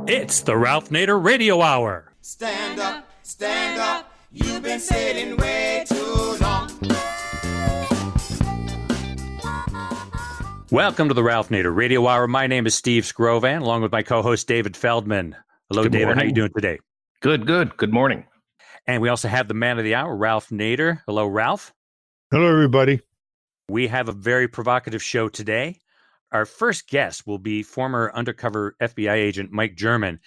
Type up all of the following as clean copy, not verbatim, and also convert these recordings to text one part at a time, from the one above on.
It's the Ralph Nader Radio Hour. Stand up, you've been sitting way too long. Welcome to the Ralph Nader Radio Hour. My name is Steve Scrovan, along with my co-host David Feldman. Hello, David. How are you doing today? Good. Good morning. And we also have the man of the hour, Ralph Nader. Hello, Ralph. Hello, everybody. We have a very provocative show today. Our first guest will be former undercover FBI agent Mike German,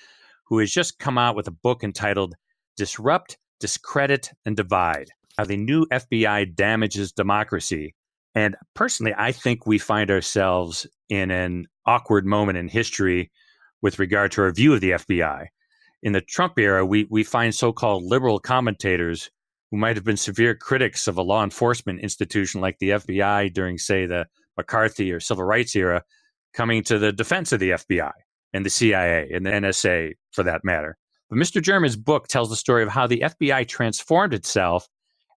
who has just come out with a book entitled Disrupt, Discredit, and Divide: How the New FBI Damages Democracy. And personally, I think we find ourselves in an awkward moment in history with regard to our view of the FBI. In the Trump era, we find so-called liberal commentators who might have been severe critics of a law enforcement institution like the FBI during, say, the McCarthy or civil rights era, coming to the defense of the FBI and the CIA and the NSA, for that matter. But Mr. German's book tells the story of how the FBI transformed itself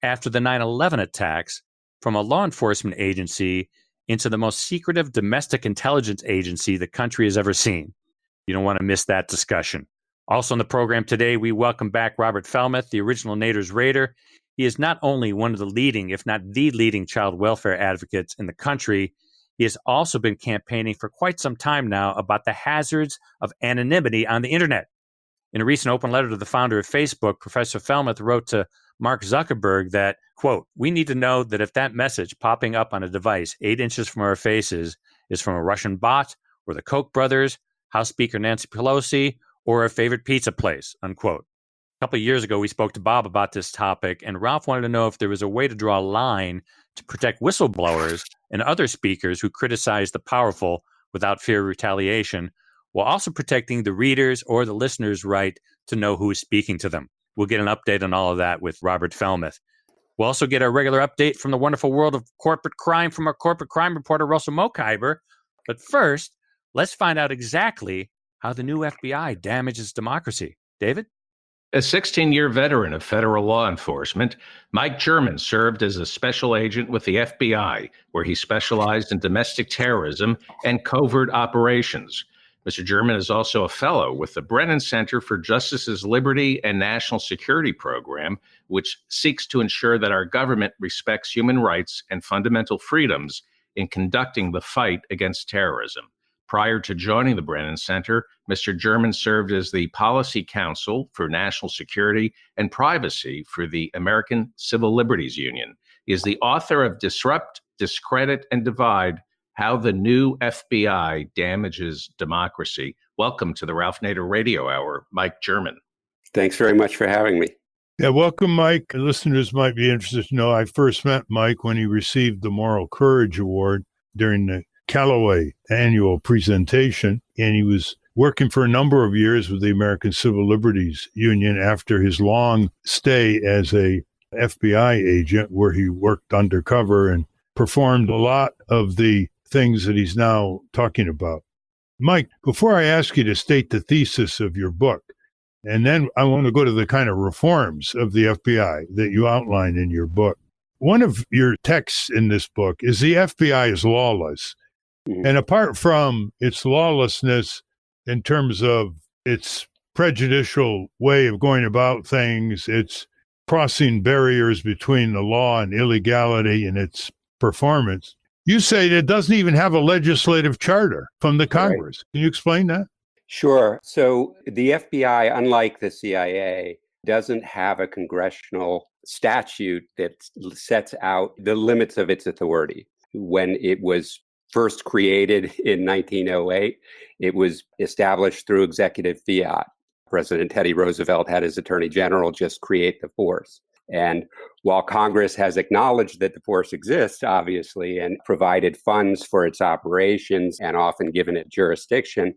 after the 9/11 attacks from a law enforcement agency into the most secretive domestic intelligence agency the country has ever seen. You don't want to miss that discussion. Also on the program today, we welcome back Robert Felmuth, the original Nader's Raider. He is not only one of the leading, if not the leading, child welfare advocates in the country, he has also been campaigning for quite some time now about the hazards of anonymity on the internet. In a recent open letter to the founder of Facebook, Professor Felmuth wrote to Mark Zuckerberg that, quote, "We need to know that if that message popping up on a device 8 inches from our faces is from a Russian bot or the Koch brothers, House Speaker Nancy Pelosi, or our favorite pizza place," unquote. A couple of years ago, we spoke to Bob about this topic, and Ralph wanted to know if there was a way to draw a line to protect whistleblowers and other speakers who criticize the powerful without fear of retaliation, while also protecting the readers or the listeners' right to know who is speaking to them. We'll get an update on all of that with Robert Felmuth. We'll also get a regular update from the wonderful world of corporate crime from our corporate crime reporter, Russell Mokhiber. But first, let's find out exactly how the new FBI damages democracy. David? A 16-year veteran of federal law enforcement, Mike German served as a special agent with the FBI, where he specialized in domestic terrorism and covert operations. Mr. German is also a fellow with the Brennan Center for Justice's Liberty and National Security Program, which seeks to ensure that our government respects human rights and fundamental freedoms in conducting the fight against terrorism. Prior to joining the Brennan Center, Mr. German served as the Policy Counsel for National Security and Privacy for the American Civil Liberties Union. He is the author of Disrupt, Discredit, and Divide: How the New FBI Damages Democracy. Welcome to the Ralph Nader Radio Hour, Mike German. Thanks very much for having me. Yeah, welcome, Mike. Listeners might be interested to know I first met Mike when he received the Moral Courage Award during the Callaway annual presentation, and he was working for a number of years with the American Civil Liberties Union after his long stay as a FBI agent, where he worked undercover and performed a lot of the things that he's now talking about. Mike, before I ask you to state the thesis of your book, and then I want to go to the kind of reforms of the FBI that you outline in your book. One of your texts in this book is the FBI is lawless. And apart from its lawlessness in terms of its prejudicial way of going about things, its crossing barriers between the law and illegality in its performance, you say it doesn't even have a legislative charter from the Congress. Right. Can you explain that? Sure. So the FBI, unlike the CIA, doesn't have a congressional statute that sets out the limits of its authority. When it was first created in 1908, it was established through executive fiat. President Teddy Roosevelt had his attorney general just create the force. And while Congress has acknowledged that the force exists, obviously, and provided funds for its operations and often given it jurisdiction,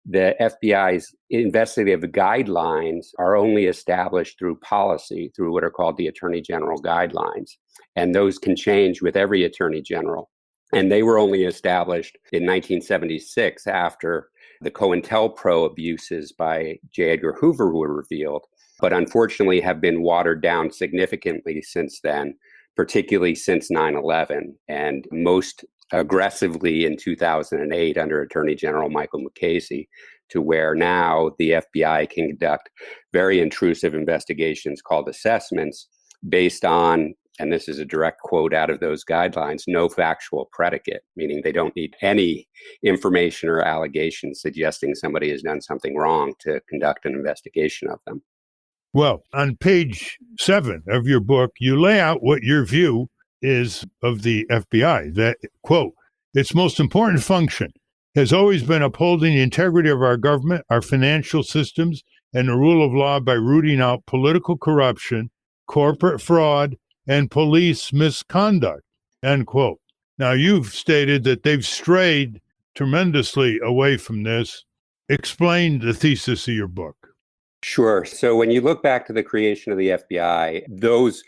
the FBI's investigative guidelines are only established through policy, through what are called the Attorney General guidelines. And those can change with every Attorney General. And they were only established in 1976 after the COINTELPRO abuses by J. Edgar Hoover were revealed, but unfortunately have been watered down significantly since then, particularly since 9/11. And most aggressively in 2008 under Attorney General Michael Mukasey, to where now the FBI can conduct very intrusive investigations called assessments based on, and this is a direct quote out of those guidelines, no factual predicate, meaning they don't need any information or allegations suggesting somebody has done something wrong to conduct an investigation of them. Well, on page 7 of your book, you lay out what your view is of the FBI, that, quote, its most important function has always been upholding the integrity of our government, our financial systems, and the rule of law by rooting out political corruption, corporate fraud, and police misconduct, end quote. Now, you've stated that they've strayed tremendously away from this. Explain the thesis of your book. Sure. So when you look back to the creation of the FBI, those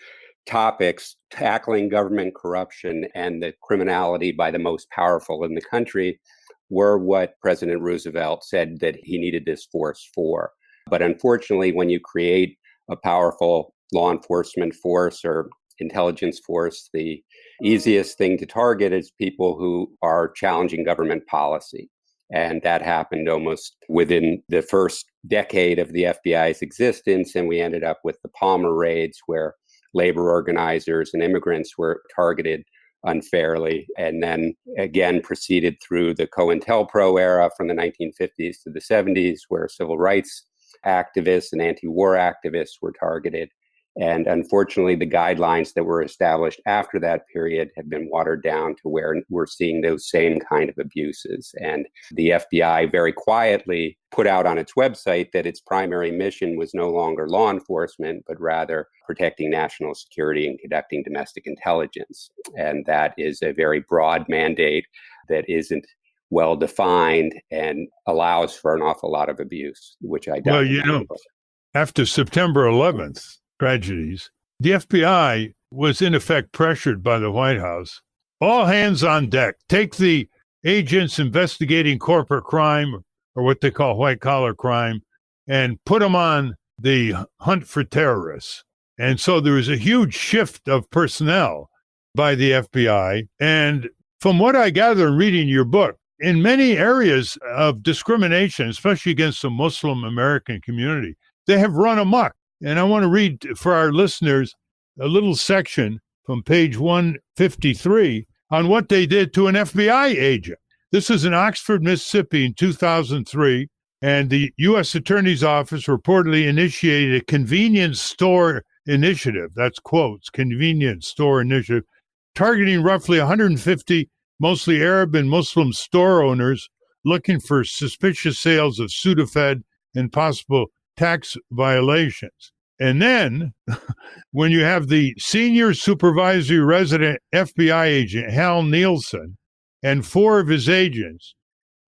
topics, tackling government corruption and the criminality by the most powerful in the country, were what President Roosevelt said that he needed this force for. But unfortunately, when you create a powerful law enforcement force or intelligence force, the easiest thing to target is people who are challenging government policy. And that happened almost within the first decade of the FBI's existence. And we ended up with the Palmer raids, where labor organizers and immigrants were targeted unfairly, and then again proceeded through the COINTELPRO era from the 1950s to the 70s, where civil rights activists and anti-war activists were targeted. And unfortunately, the guidelines that were established after that period have been watered down to where we're seeing those same kind of abuses. And the FBI very quietly put out on its website that its primary mission was no longer law enforcement, but rather protecting national security and conducting domestic intelligence. And that is a very broad mandate that isn't well defined and allows for an awful lot of abuse, which I document. Well, after September 11th, tragedies, the FBI was in effect pressured by the White House. All hands on deck. Take the agents investigating corporate crime, or what they call white-collar crime, and put them on the hunt for terrorists. And so there was a huge shift of personnel by the FBI. And from what I gather in reading your book, in many areas of discrimination, especially against the Muslim American community, they have run amok. And I want to read for our listeners a little section from page 153 on what they did to an FBI agent. This is in Oxford, Mississippi in 2003, and the U.S. Attorney's Office reportedly initiated a convenience store initiative, that's quotes, convenience store initiative, targeting roughly 150 mostly Arab and Muslim store owners looking for suspicious sales of Sudafed and possible tax violations. And then when you have the senior supervisory resident FBI agent, Hal Nielsen, and 4 of his agents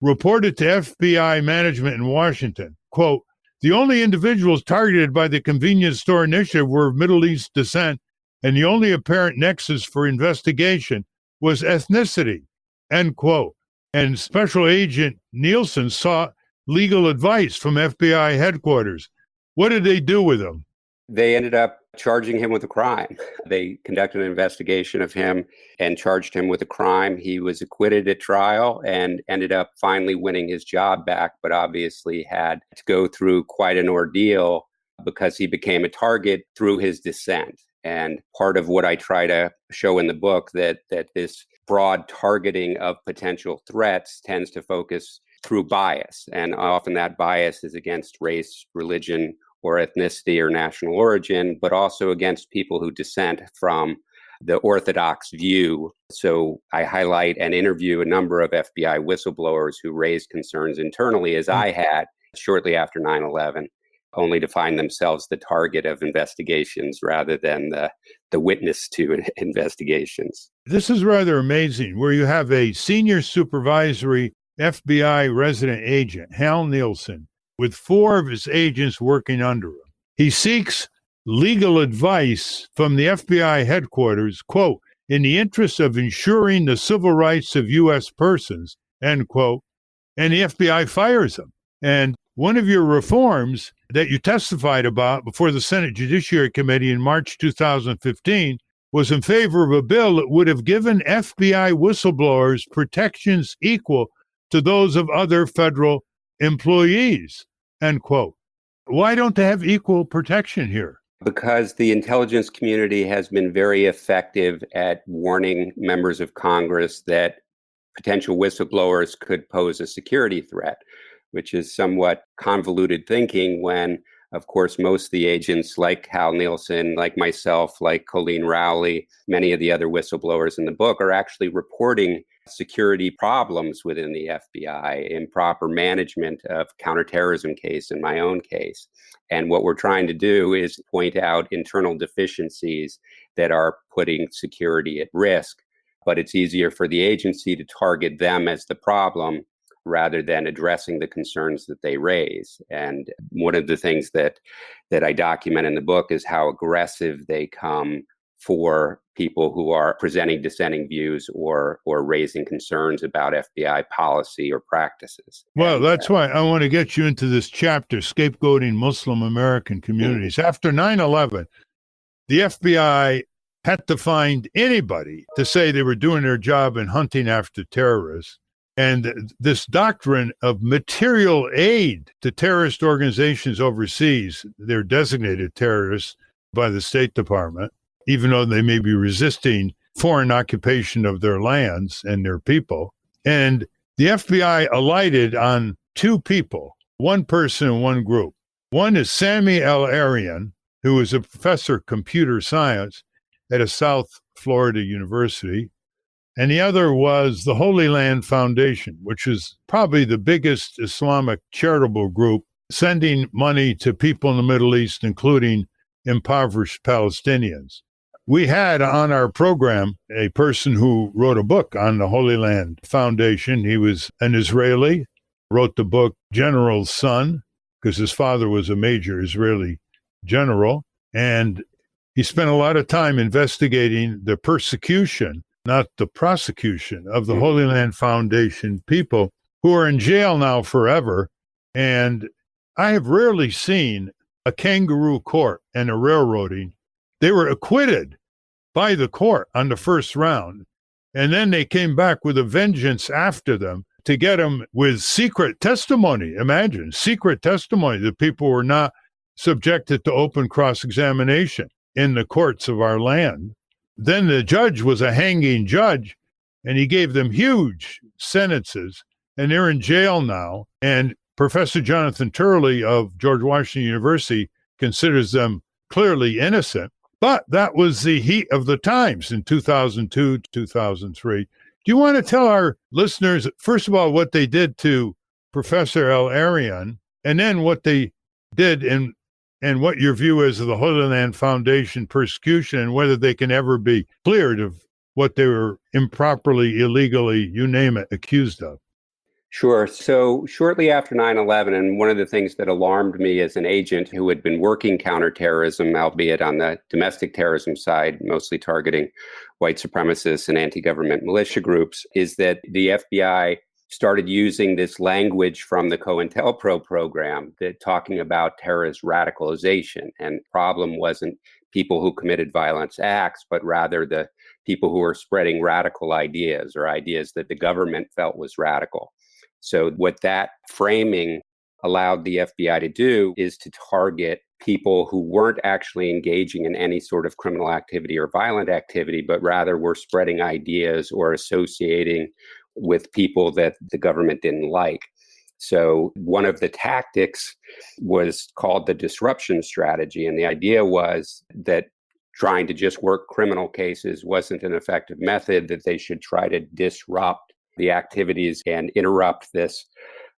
reported to FBI management in Washington, quote, the only individuals targeted by the convenience store initiative were of Middle East descent, and the only apparent nexus for investigation was ethnicity, end quote. And Special Agent Nielsen sought legal advice from FBI headquarters. What did they do with him? They ended up charging him with a crime. They conducted an investigation of him and charged him with a crime. He was acquitted at trial and ended up finally winning his job back, but obviously had to go through quite an ordeal because he became a target through his dissent. And part of what I try to show in the book that this broad targeting of potential threats tends to focus through bias. And often that bias is against race, religion, or ethnicity or national origin, but also against people who dissent from the orthodox view. So I highlight and interview a number of FBI whistleblowers who raised concerns internally, as I had shortly after 9/11, only to find themselves the target of investigations rather than the witness to investigations. This is rather amazing, where you have a senior supervisory FBI resident agent, Hal Nielsen, with 4 of his agents working under him. He seeks legal advice from the FBI headquarters, quote, in the interest of ensuring the civil rights of U.S. persons, end quote, and the FBI fires him. And one of your reforms that you testified about before the Senate Judiciary Committee in March 2015 was in favor of a bill that would have given FBI whistleblowers protections equal to those of other federal employees, end quote. Why don't they have equal protection here? Because the intelligence community has been very effective at warning members of Congress that potential whistleblowers could pose a security threat, which is somewhat convoluted thinking when, of course, most of the agents like Hal Nielsen, like myself, like Colleen Rowley, many of the other whistleblowers in the book are actually reporting security problems within the FBI, improper management of counterterrorism case in my own case. And what we're trying to do is point out internal deficiencies that are putting security at risk. But it's easier for the agency to target them as the problem rather than addressing the concerns that they raise. And one of the things that I document in the book is how aggressive they come for people who are presenting dissenting views or raising concerns about FBI policy or practices. Well, that's why I want to get you into this chapter, scapegoating Muslim American communities. After 9/11, the FBI had to find anybody to say they were doing their job in hunting after terrorists. And this doctrine of material aid to terrorist organizations overseas, they're designated terrorists by the State Department, even though they may be resisting foreign occupation of their lands and their people. And the FBI alighted on two people, one person and one group. One is Sami El-Arian, who is a professor of computer science at a South Florida university. And the other was the Holy Land Foundation, which is probably the biggest Islamic charitable group sending money to people in the Middle East, including impoverished Palestinians. We had on our program a person who wrote a book on the Holy Land Foundation. He was an Israeli, wrote the book General's Son, because his father was a major Israeli general. And he spent a lot of time investigating the persecution, not the prosecution, of the Holy Land Foundation people who are in jail now forever. And I have rarely seen a kangaroo court and a railroading. They were acquitted by the court on the first round. And then they came back with a vengeance after them to get them with secret testimony. Imagine, secret testimony that people were not subjected to open cross-examination in the courts of our land. Then the judge was a hanging judge, and he gave them huge sentences, and they're in jail now. And Professor Jonathan Turley of George Washington University considers them clearly innocent. But that was the heat of the times in 2002, 2003. Do you want to tell our listeners, first of all, what they did to Professor El-Arian, and then what they did and what your view is of the Holy Land Foundation persecution and whether they can ever be cleared of what they were improperly, illegally, you name it, accused of? Sure. So shortly after 9/11, and one of the things that alarmed me as an agent who had been working counterterrorism, albeit on the domestic terrorism side, mostly targeting white supremacists and anti-government militia groups, is that the FBI started using this language from the COINTELPRO program that talking about terrorist radicalization. And the problem wasn't people who committed violent acts, but rather the people who were spreading radical ideas or ideas that the government felt was radical. So what that framing allowed the FBI to do is to target people who weren't actually engaging in any sort of criminal activity or violent activity, but rather were spreading ideas or associating with people that the government didn't like. So one of the tactics was called the disruption strategy. And the idea was that trying to just work criminal cases wasn't an effective method, that they should try to disrupt the activities and interrupt this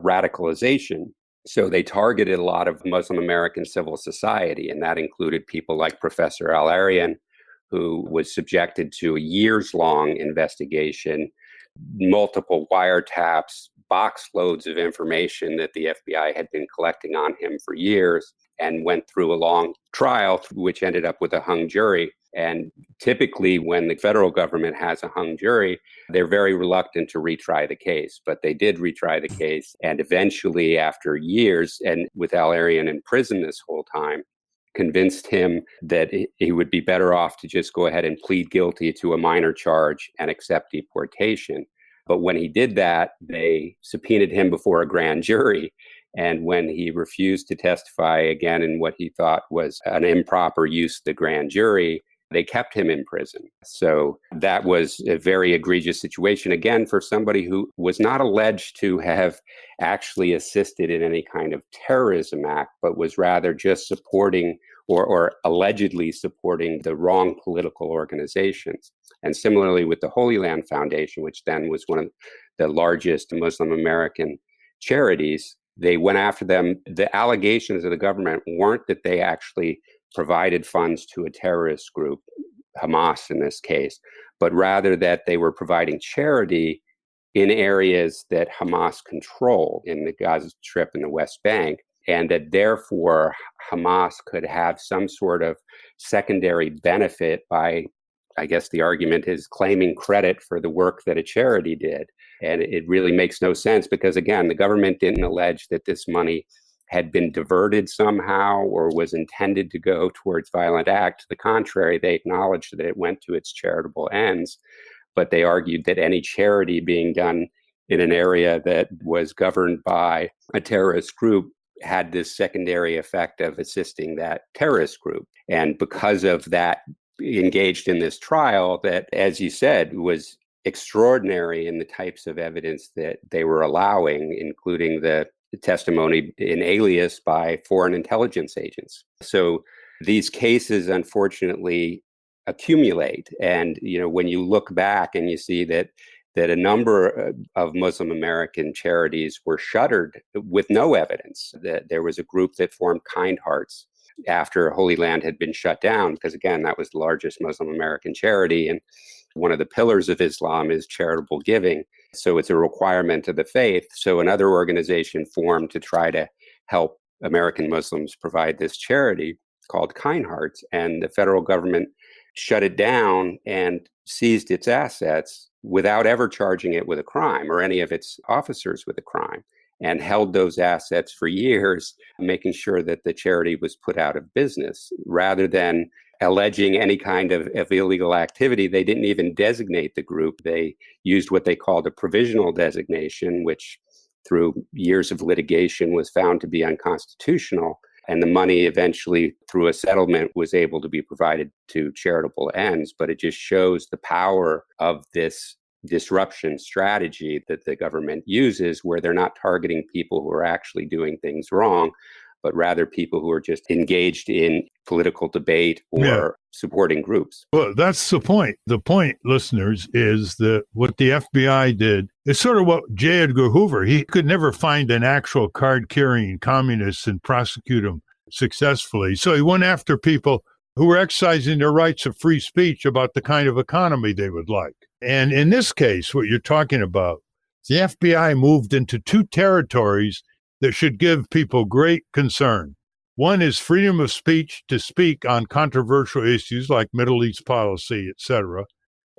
radicalization. So they targeted a lot of Muslim American civil society, and that included people like Professor El-Arian, who was subjected to a years-long investigation, multiple wiretaps, box loads of information that the FBI had been collecting on him for years, and went through a long trial, which ended up with a hung jury. And typically when the federal government has a hung jury, they're very reluctant to retry the case. But they did retry the case. And eventually, after years, and with El-Arian in prison this whole time, convinced him that he would be better off to just go ahead and plead guilty to a minor charge and accept deportation. But when he did that, they subpoenaed him before a grand jury. And when he refused to testify again in what he thought was an improper use of the grand jury, they kept him in prison. So that was a very egregious situation, again, for somebody who was not alleged to have actually assisted in any kind of terrorism act, but was rather just supporting or allegedly supporting the wrong political organizations. And similarly with the Holy Land Foundation, which then was one of the largest Muslim American charities, they went after them. The allegations of the government weren't that they actually provided funds to a terrorist group, Hamas in this case, but rather that they were providing charity in areas that Hamas controlled in the Gaza Strip and the West Bank, and that therefore Hamas could have some sort of secondary benefit by, I guess the argument is, claiming credit for the work that a charity did. And it really makes no sense because, again, the government didn't allege that this money had been diverted somehow or was intended to go towards violent acts. To the contrary, they acknowledged that it went to its charitable ends, but they argued that any charity being done in an area that was governed by a terrorist group had this secondary effect of assisting that terrorist group. And because of that, engaged in this trial that, as you said, was extraordinary in the types of evidence that they were allowing, including the testimony in alias by foreign intelligence agents. So these cases, unfortunately, accumulate. And, when you look back and you see that a number of Muslim American charities were shuttered with no evidence, that there was a group that formed Kind Hearts after Holy Land had been shut down, because, again, that was the largest Muslim American charity. And one of the pillars of Islam is charitable giving. So it's a requirement of the faith. So another organization formed to try to help American Muslims provide this charity called Kind Hearts. And the federal government shut it down and seized its assets without ever charging it with a crime or any of its officers with a crime, and held those assets for years, making sure that the charity was put out of business. Rather than alleging any kind of illegal activity, they didn't even designate the group. They used what they called a provisional designation, which through years of litigation was found to be unconstitutional. And the money eventually, through a settlement, was able to be provided to charitable ends. But it just shows the power of this disruption strategy that the government uses, where they're not targeting people who are actually doing things wrong, but rather people who are just engaged in political debate or supporting groups. Well, that's the point. The point, listeners, is that what the FBI did is sort of what J. Edgar Hoover, he could never find an actual card-carrying communist and prosecute them successfully. So he went after people who were exercising their rights of free speech about the kind of economy they would like. And in this case, what you're talking about, the FBI moved into two territories that should give people great concern. One is freedom of speech to speak on controversial issues like Middle East policy, etc.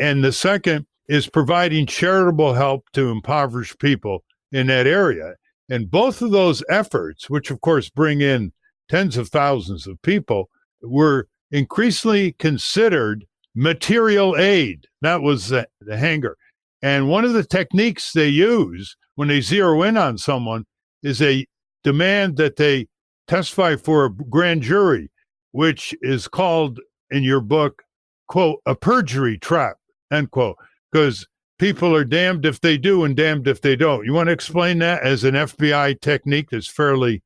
And the second is providing charitable help to impoverished people in that area. And both of those efforts, which of course bring in tens of thousands of people, were increasingly considered material aid. That was the hanger. And one of the techniques they use when they zero in on someone is they demand that they testify for a grand jury, which is called in your book, quote, a perjury trap, end quote, because people are damned if they do and damned if they don't. You want to explain that as an FBI technique that's fairly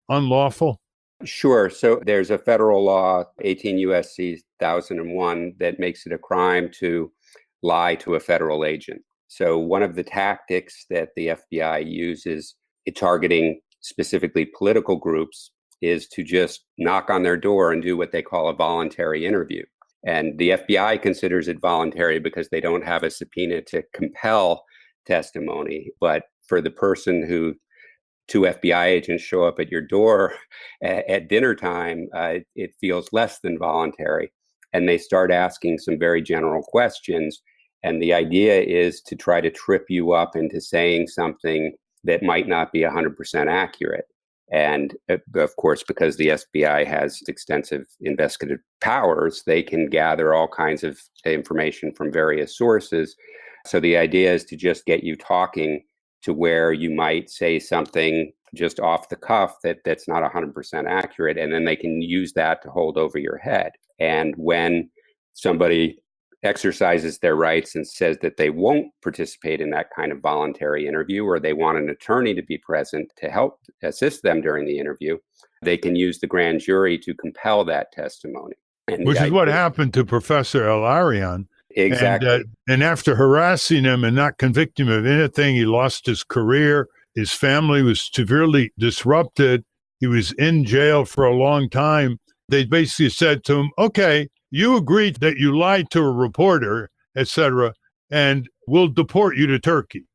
unlawful? Sure. So there's a federal law, 18 U.S.C. 1001, that makes it a crime to lie to a federal agent. So one of the tactics that the FBI uses in targeting specifically political groups is to just knock on their door and do what they call a voluntary interview. And the FBI considers it voluntary because they don't have a subpoena to compel testimony. But for the person who two FBI agents show up at your door at dinner time, it feels less than voluntary. And they start asking some very general questions. And the idea is to try to trip you up into saying something that might not be 100% accurate. And of course, because the FBI has extensive investigative powers, they can gather all kinds of information from various sources. So the idea is to just get you talking to where you might say something just off the cuff that's not 100% accurate, and then they can use that to hold over your head. And when somebody exercises their rights and says that they won't participate in that kind of voluntary interview, or they want an attorney to be present to help assist them during the interview, they can use the grand jury to compel that testimony. Which is what happened to Professor Elarian. Exactly. And after harassing him and not convicting him of anything, he lost his career. His family was severely disrupted. He was in jail for a long time. They basically said to him, okay, you agreed that you lied to a reporter, etc., and we'll deport you to Turkey.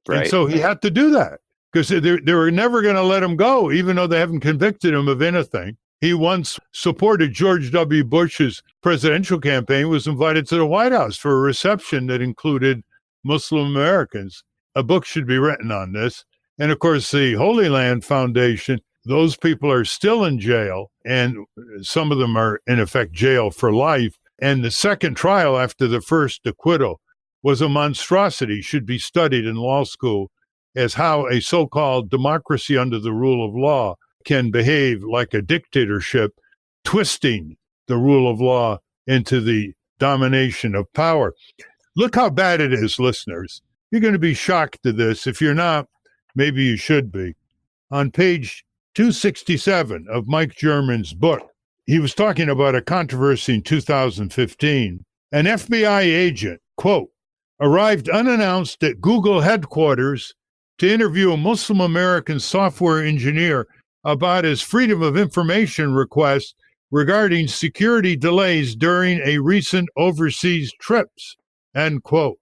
Right. And so he had to do that because they were never going to let him go, even though they haven't convicted him of anything. He once supported George W. Bush's presidential campaign, was invited to the White House for a reception that included Muslim Americans. A book should be written on this. And of course, the Holy Land Foundation, those people are still in jail, and some of them are, in effect, jail for life. And the second trial after the first acquittal was a monstrosity, should be studied in law school as how a so-called democracy under the rule of law can behave like a dictatorship, twisting the rule of law into the domination of power. Look how bad it is, listeners. You're going to be shocked to this. If you're not, maybe you should be. On page 267 of Mike German's book, he was talking about a controversy in 2015. An FBI agent, quote, arrived unannounced at Google headquarters to interview a Muslim American software engineer about his Freedom of Information request regarding security delays during a recent overseas trips, end quote.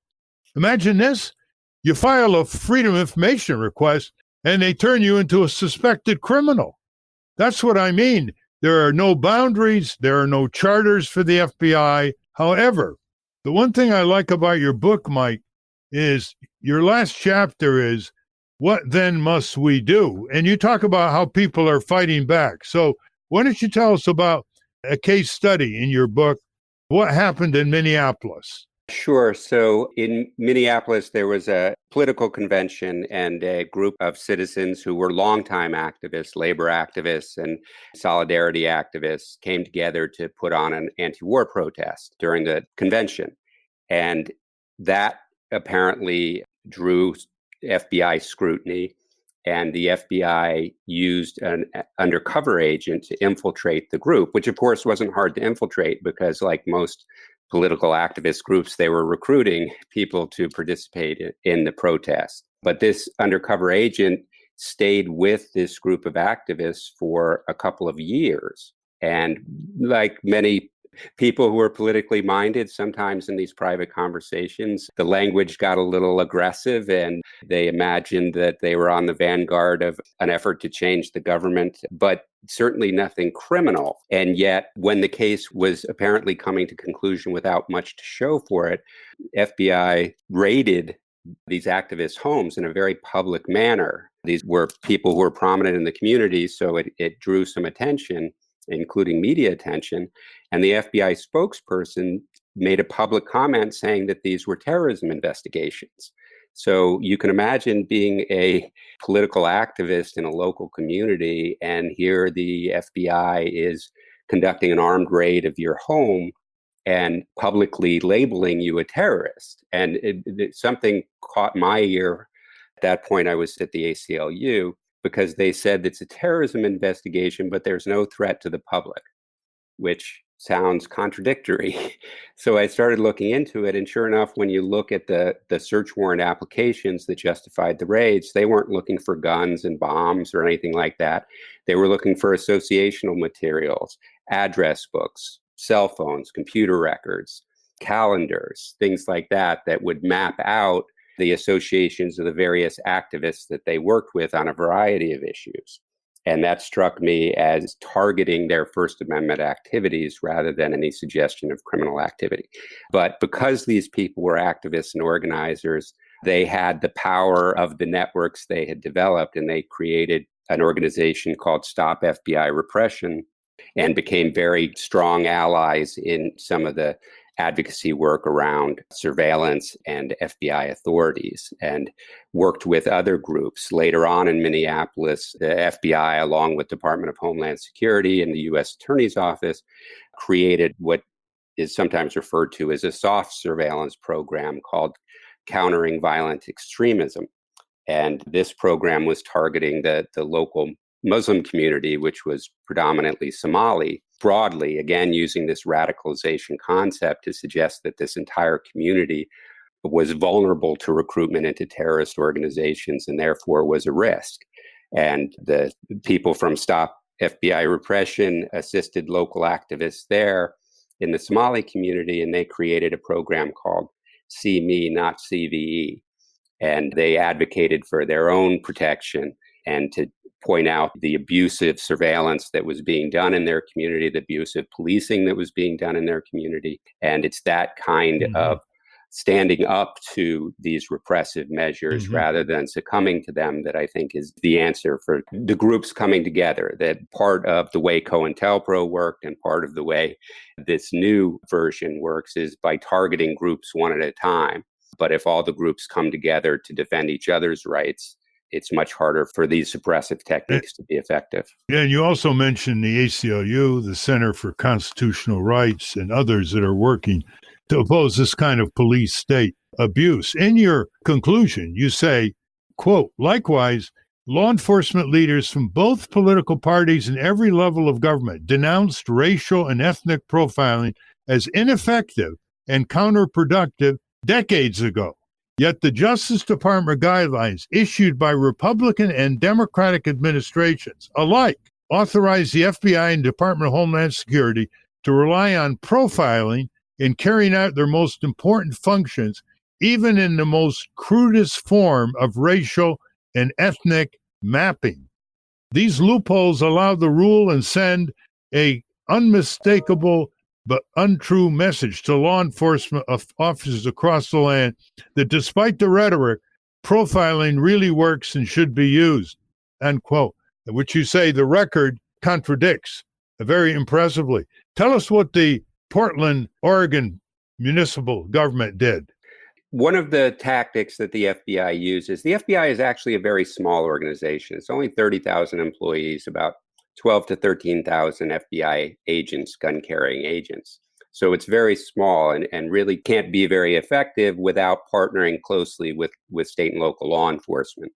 Imagine this. You file a Freedom of Information request and they turn you into a suspected criminal. That's what I mean. There are no boundaries. There are no charters for the FBI. However, the one thing I like about your book, Mike, is your last chapter is, what then must we do? And you talk about how people are fighting back. So why don't you tell us about a case study in your book, what happened in Minneapolis? Sure. So in Minneapolis, there was a political convention, and a group of citizens who were longtime activists, labor activists and solidarity activists, came together to put on an anti-war protest during the convention. And that apparently drew FBI scrutiny, and the FBI used an undercover agent to infiltrate the group, which of course wasn't hard to infiltrate because, like most political activist groups, they were recruiting people to participate in the protest. But this undercover agent stayed with this group of activists for a couple of years. And like many people who are politically minded, sometimes in these private conversations, the language got a little aggressive, and they imagined that they were on the vanguard of an effort to change the government, but certainly nothing criminal. And yet, when the case was apparently coming to conclusion without much to show for it, FBI raided these activists' homes in a very public manner. These were people who were prominent in the community, so it drew some attention, including media attention. And the FBI spokesperson made a public comment saying that these were terrorism investigations. So you can imagine being a political activist in a local community, and here the FBI is conducting an armed raid of your home and publicly labeling you a terrorist. And something caught my ear. At that point, I was at the ACLU, because they said it's a terrorism investigation, but there's no threat to the public, which sounds contradictory. So I started looking into it, and sure enough, when you look at the search warrant applications that justified the raids, they weren't looking for guns and bombs or anything like that. They were looking for associational materials, address books, cell phones, computer records, calendars, things like that would map out the associations of the various activists that they worked with on a variety of issues. And that struck me as targeting their First Amendment activities rather than any suggestion of criminal activity. But because these people were activists and organizers, they had the power of the networks they had developed, and they created an organization called Stop FBI Repression and became very strong allies in some of the advocacy work around surveillance and FBI authorities, and worked with other groups. Later on in Minneapolis, the FBI, along with Department of Homeland Security and the U.S. Attorney's Office, created what is sometimes referred to as a soft surveillance program called Countering Violent Extremism. And this program was targeting the local Muslim community, which was predominantly Somali, broadly, again, using this radicalization concept to suggest that this entire community was vulnerable to recruitment into terrorist organizations and therefore was a risk. And the people from Stop FBI Repression assisted local activists there in the Somali community, and they created a program called See Me, Not CVE. And they advocated for their own protection and to point out the abusive surveillance that was being done in their community, the abusive policing that was being done in their community. And it's that kind of standing up to these repressive measures rather than succumbing to them that I think is the answer for the groups coming together. That part of the way COINTELPRO worked and part of the way this new version works is by targeting groups one at a time. But if all the groups come together to defend each other's rights, it's much harder for these suppressive techniques to be effective. Yeah, and you also mentioned the ACLU, the Center for Constitutional Rights, and others that are working to oppose this kind of police state abuse. In your conclusion, you say, quote, likewise, law enforcement leaders from both political parties and every level of government denounced racial and ethnic profiling as ineffective and counterproductive decades ago. Yet the Justice Department guidelines issued by Republican and Democratic administrations alike authorized the FBI and Department of Homeland Security to rely on profiling in carrying out their most important functions, even in the most crudest form of racial and ethnic mapping. These loopholes allow the rule and send a unmistakable but untrue message to law enforcement officers across the land that despite the rhetoric, profiling really works and should be used, end quote, which you say the record contradicts very impressively. Tell us what the Portland, Oregon municipal government did. One of the tactics that the FBI uses, the FBI is actually a very small organization. It's only 30,000 employees, about 12 to 13,000 FBI agents, gun-carrying agents. So it's very small and really can't be very effective without partnering closely with state and local law enforcement.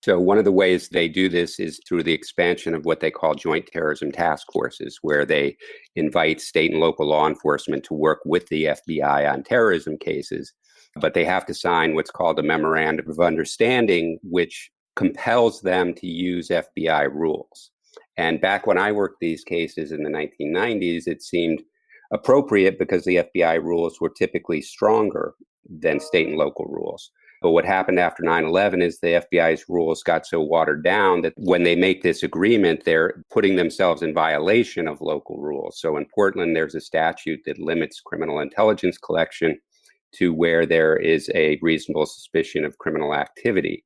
So one of the ways they do this is through the expansion of what they call joint terrorism task forces, where they invite state and local law enforcement to work with the FBI on terrorism cases. But they have to sign what's called a memorandum of understanding, which compels them to use FBI rules. And back when I worked these cases in the 1990s, it seemed appropriate because the FBI rules were typically stronger than state and local rules. But what happened after 9/11 is the FBI's rules got so watered down that when they make this agreement, they're putting themselves in violation of local rules. So in Portland, there's a statute that limits criminal intelligence collection to where there is a reasonable suspicion of criminal activity.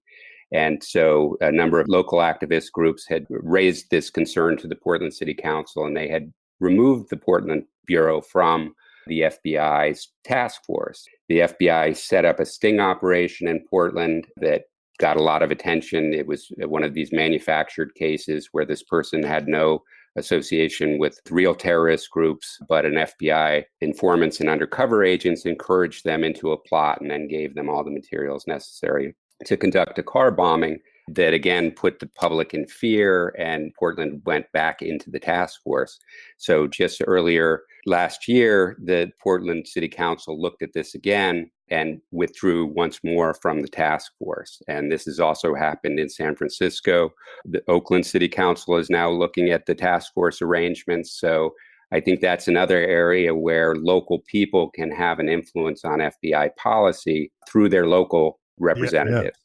And so a number of local activist groups had raised this concern to the Portland City Council, and they had removed the Portland Bureau from the FBI's task force. The FBI set up a sting operation in Portland that got a lot of attention. It was one of these manufactured cases where this person had no association with real terrorist groups, but an FBI informants and undercover agents encouraged them into a plot and then gave them all the materials necessary to conduct a car bombing that again put the public in fear, and Portland went back into the task force. So just earlier last year, the Portland City Council looked at this again and withdrew once more from the task force. And this has also happened in San Francisco. The Oakland City Council is now looking at the task force arrangements. So I think that's another area where local people can have an influence on FBI policy through their local representatives.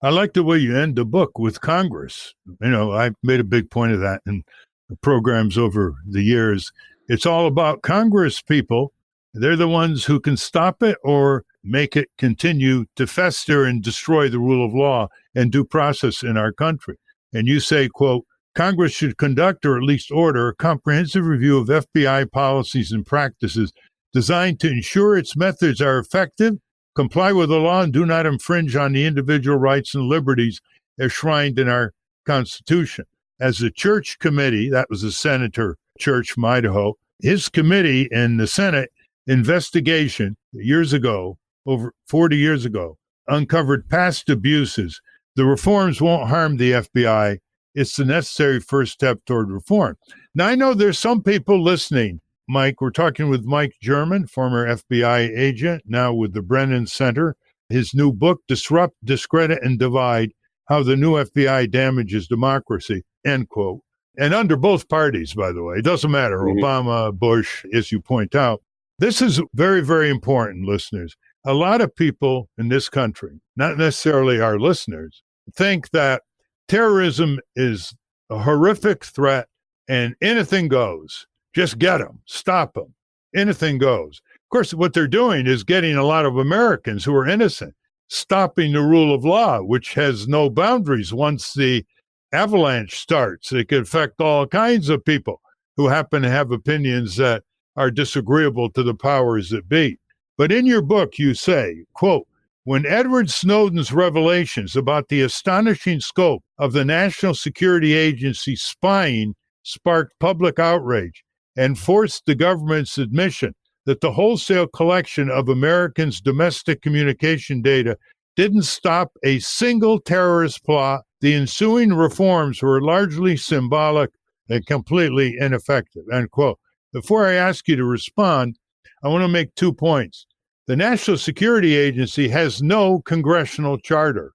I like the way you end the book with Congress. You know, I made a big point of that in the programs over the years. It's all about Congress people. They're the ones who can stop it or make it continue to fester and destroy the rule of law and due process in our country. And you say, quote, Congress should conduct or at least order a comprehensive review of FBI policies and practices designed to ensure its methods are effective, comply with the law, and do not infringe on the individual rights and liberties enshrined in our Constitution. As the Church Committee, that was a Senator Church from Idaho, his committee in the Senate investigation years ago, over 40 years ago, uncovered past abuses. The reforms won't harm the FBI. It's the necessary first step toward reform. Now, I know there's some people listening. Mike, we're talking with Mike German, former FBI agent, now with the Brennan Center. His new book, Disrupt, Discredit, and Divide, How the New FBI Damages Democracy, end quote. And under both parties, by the way. It doesn't matter, Obama, Bush, as you point out. This is very, very important, listeners. A lot of people in this country, not necessarily our listeners, think that terrorism is a horrific threat and anything goes. Just get them, stop them. Anything goes. Of course, what they're doing is getting a lot of Americans who are innocent, stopping the rule of law, which has no boundaries. Once the avalanche starts, it could affect all kinds of people who happen to have opinions that are disagreeable to the powers that be. But in your book, you say, quote, when Edward Snowden's revelations about the astonishing scope of the National Security Agency spying sparked public outrage and forced the government's admission that the wholesale collection of Americans' domestic communication data didn't stop a single terrorist plot, the ensuing reforms were largely symbolic and completely ineffective, end quote. Before I ask you to respond, I want to make 2 points. The National Security Agency has no congressional charter.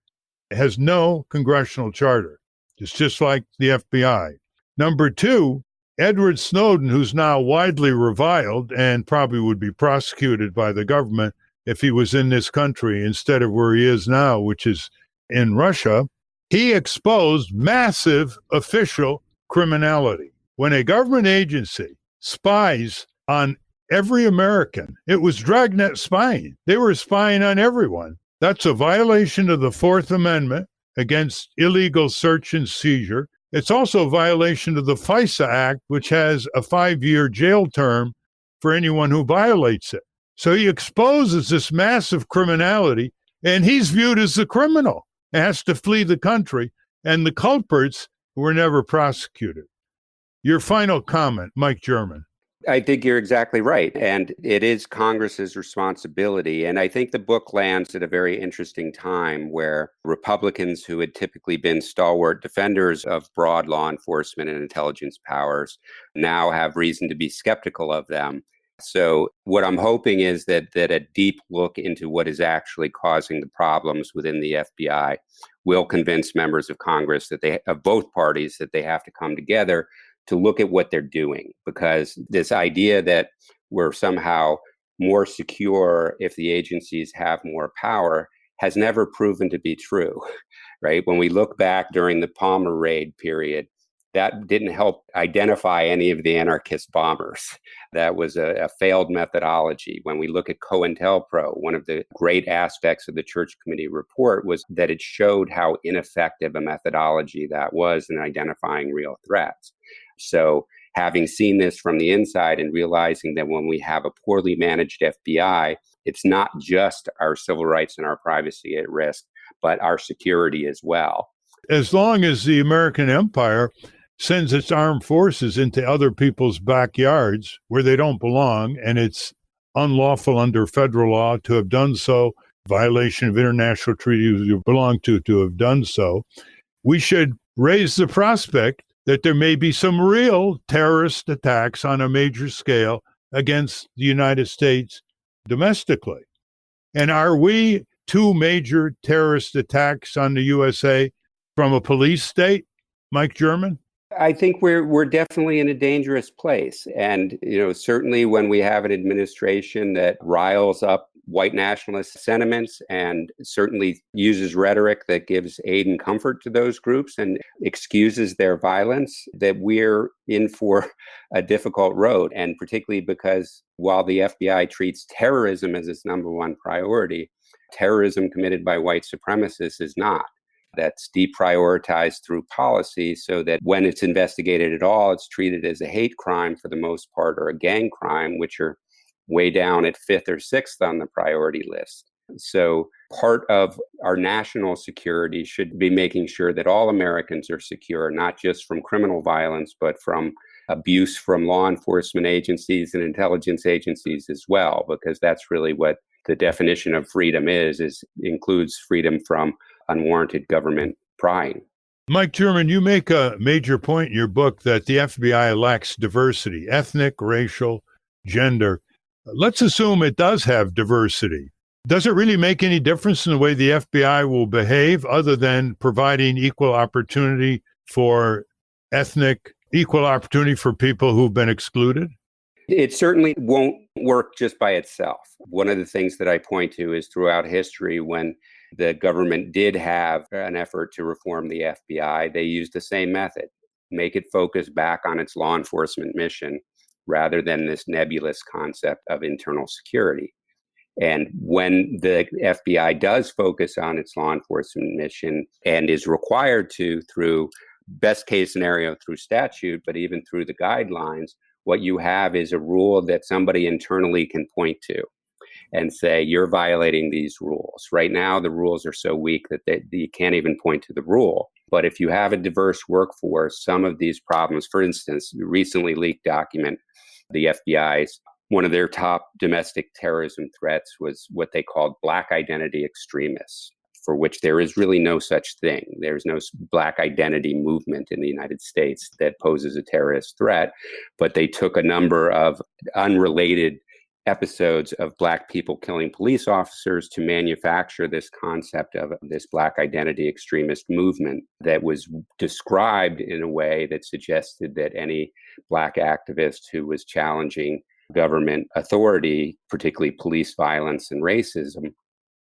It has no congressional charter. It's just like the FBI. Number 2, Edward Snowden, who's now widely reviled and probably would be prosecuted by the government if he was in this country instead of where he is now, which is in Russia, he exposed massive official criminality. When a government agency spies on every American, it was dragnet spying. They were spying on everyone. That's a violation of the Fourth Amendment against illegal search and seizure. It's also a violation of the FISA Act, which has a 5-year jail term for anyone who violates it. So he exposes this massive criminality, and he's viewed as the criminal and has to flee the country, and the culprits were never prosecuted. Your final comment, Mike German. I think you're exactly right. And it is Congress's responsibility. And I think the book lands at a very interesting time where Republicans who had typically been stalwart defenders of broad law enforcement and intelligence powers now have reason to be skeptical of them. So what I'm hoping is that a deep look into what is actually causing the problems within the FBI will convince members of Congress of both parties that they have to come together to look at what they're doing, because this idea that we're somehow more secure if the agencies have more power has never proven to be true, right? When we look back during the Palmer raid period, that didn't help identify any of the anarchist bombers. That was a failed methodology. When we look at COINTELPRO, one of the great aspects of the Church Committee report was that it showed how ineffective a methodology that was in identifying real threats. So having seen this from the inside and realizing that when we have a poorly managed FBI, it's not just our civil rights and our privacy at risk, but our security as well. As long as the American empire sends its armed forces into other people's backyards where they don't belong, and it's unlawful under federal law to have done so, violation of international treaties you belong to have done so, we should raise the prospect that there may be some real terrorist attacks on a major scale against the United States domestically. And are we 2 major terrorist attacks on the USA from a police state, Mike German? I think we're definitely in a dangerous place. And, certainly when we have an administration that riles up white nationalist sentiments and certainly uses rhetoric that gives aid and comfort to those groups and excuses their violence, that we're in for a difficult road. And particularly because while the FBI treats terrorism as its number one priority, terrorism committed by white supremacists is not. that's deprioritized through policy so that when it's investigated at all, it's treated as a hate crime for the most part or a gang crime, which are way down at 5th or 6th on the priority list. So part of our national security should be making sure that all Americans are secure, not just from criminal violence, but from abuse from law enforcement agencies and intelligence agencies as well, because that's really what the definition of freedom is includes freedom from unwarranted government prying. Mike German, you make a major point in your book that the FBI lacks diversity, ethnic, racial, gender. Let's assume it does have diversity. Does it really make any difference in the way the FBI will behave other than providing equal opportunity for equal opportunity for people who've been excluded? It certainly won't work just by itself. One of the things that I point to is throughout history, when the government did have an effort to reform the FBI, they used the same method, make it focus back on its law enforcement mission rather than this nebulous concept of internal security. And when the FBI does focus on its law enforcement mission and is required to, through best case scenario through statute, but even through the guidelines, what you have is a rule that somebody internally can point to and say, you're violating these rules. Right now, the rules are so weak that you can't even point to the rule. But if you have a diverse workforce, some of these problems, for instance, the recently leaked document, the FBI's, one of their top domestic terrorism threats was what they called Black identity extremists, for which there is really no such thing. There's no Black identity movement in the United States that poses a terrorist threat, but they took a number of unrelated episodes of Black people killing police officers to manufacture this concept of this Black identity extremist movement that was described in a way that suggested that any Black activist who was challenging government authority, particularly police violence and racism,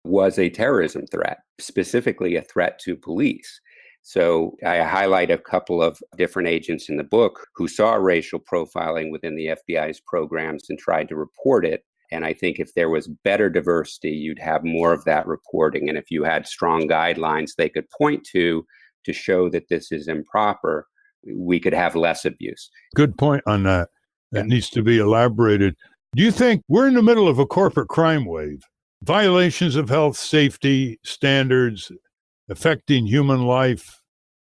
was a terrorism threat, specifically a threat to police. So I highlight a couple of different agents in the book who saw racial profiling within the FBI's programs and tried to report it. And I think if there was better diversity, you'd have more of that reporting. And if you had strong guidelines they could point to show that this is improper, we could have less abuse. Good point on that. That needs to be elaborated. Do you think we're in the middle of a corporate crime wave? Violations of health safety standards affecting human life,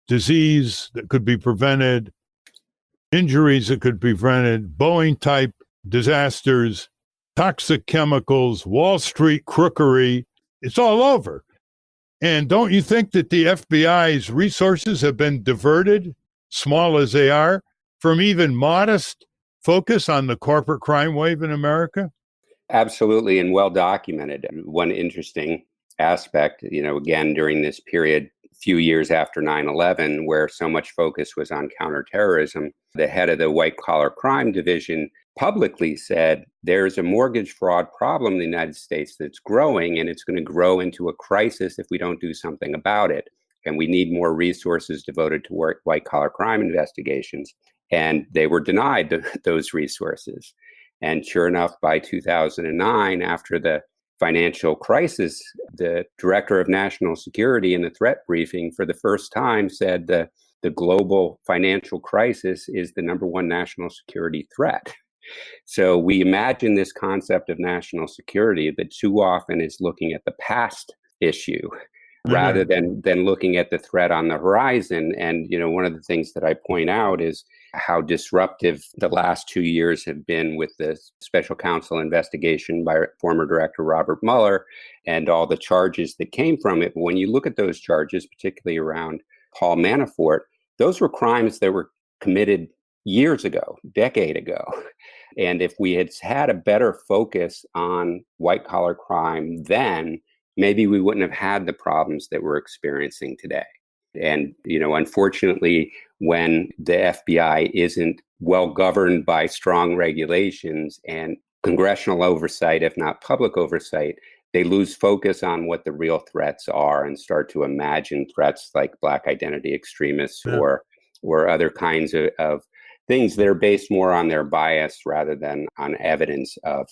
disease that could be prevented, injuries that could be prevented, Boeing-type disasters, toxic chemicals, Wall Street crookery. It's all over. And don't you think that the FBI's resources have been diverted, small as they are, from even modest focus on the corporate crime wave in America? Absolutely, and well documented. One interesting aspect, again, during this period, few years after 9/11, where so much focus was on counterterrorism, the head of the white collar crime division publicly said, there's a mortgage fraud problem in the United States that's growing, and it's going to grow into a crisis if we don't do something about it. And we need more resources devoted to white collar crime investigations. And they were denied those resources. And sure enough, by 2009, after the financial crisis, the director of national security in the threat briefing for the first time said the global financial crisis is the number one national security threat. So we imagine this concept of national security that too often is looking at the past issue rather than looking at the threat on the horizon. And, one of the things that I point out is how disruptive the last 2 years have been with the special counsel investigation by former director Robert Mueller and all the charges that came from it. When you look at those charges, particularly around Paul Manafort, those were crimes that were committed years ago, decade ago. And if we had had a better focus on white collar crime then, maybe we wouldn't have had the problems that we're experiencing today. And, unfortunately, when the FBI isn't well governed by strong regulations and congressional oversight, if not public oversight, they lose focus on what the real threats are and start to imagine threats like Black identity extremists or other kinds of things that are based more on their bias rather than on evidence of